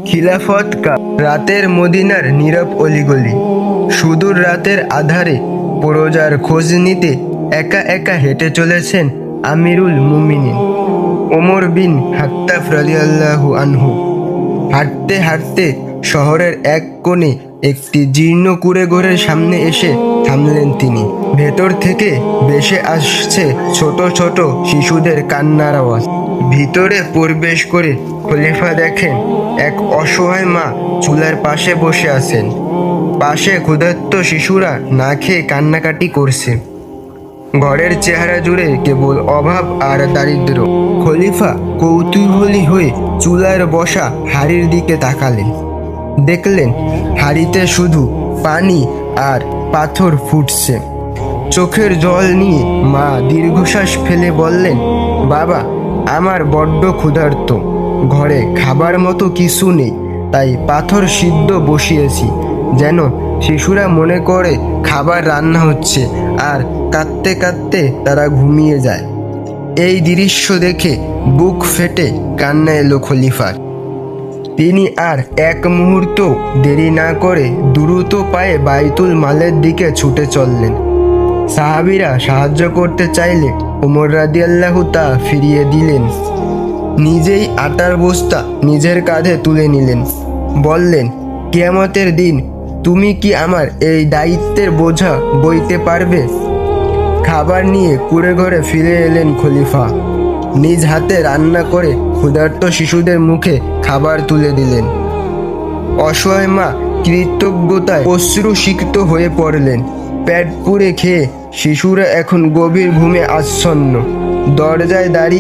খিলাফত কাপ। রাতের মদিনার নীরব অলিগলি, সুদূর রাতের আধারে প্রজার খোঁজ নিতে একা একা হেঁটে চলেছেন আমিরুল মুমিনিন ওমর বিন খাত্তাব রাদিয়াল্লাহু আনহু। হাঁটতে হাঁটতে শহরের এক কোণে একটি জীর্ণ কুঁড়েঘরের সামনে এসে থামলেন তিনি। ভেতর থেকে ভেসে আসছে ছোট ছোট শিশুদের কান্নার আওয়াজ। ভিতরে প্রবেশ করে খলিফা দেখেন এক অসহায় মা চুলার পাশে বসে আছেন। পাশে ক্ষুধার্ত শিশুরা না খেয়ে কান্নাকাটি করছে। ঘরের চেহারা জুড়ে কেবল অভাব আর দারিদ্র্য। খলিফা কৌতূহলী হয়ে চুলার বসা হাড়ির দিকে তাকালেন। দেখলেন হাড়িতে শুধু পানি আর পাথর ফুটছে। চোখের জল নিয়ে মা দীর্ঘশ্বাস ফেলে বললেন, বাবা, আমার বড্ড ক্ষুধার্ত, ঘরে খাবার মতো কিছু নেই, তাই পাথর সিদ্ধ বসিয়েছি যেন শিশুরা মনে করে খাবার রান্না হচ্ছে আর কাঁদতে কাঁদতে তারা ঘুমিয়ে যায়। এই দৃশ্য দেখে বুক ফেটে কান্না এলো খলিফার। তিনি আর এক মুহূর্ত দেরি না করে দ্রুত পায়ে বাইতুল মালের দিকে ছুটে চললেন। সাহাবীরা সাহায্য করতে চাইলে ওমর রাদিয়াল্লাহু তা ফিরিয়ে দিলেন। নিজেই আটার বস্তা নিজের কাঁধে তুলে নিলেন। বললেন, কিয়ামতের দিন তুমি কি আমার এই দায়িত্বের বোঝা বইতে পারবে? খাবার নিয়ে কুঁড়েঘরে ফিরে এলেন খলিফা। নিজ হাতে রান্না করে ক্ষুধার্ত শিশুদের মুখে খাবার তুলে দিলেন। অসহায় মা কৃতজ্ঞতায় অশ্রুসিক্ত হয়ে পড়লেন। পেট পুড়ে খেয়ে শিশুরা এখন গভীর ঘুমে আচ্ছন্ন। দরজায় দাঁড়িয়ে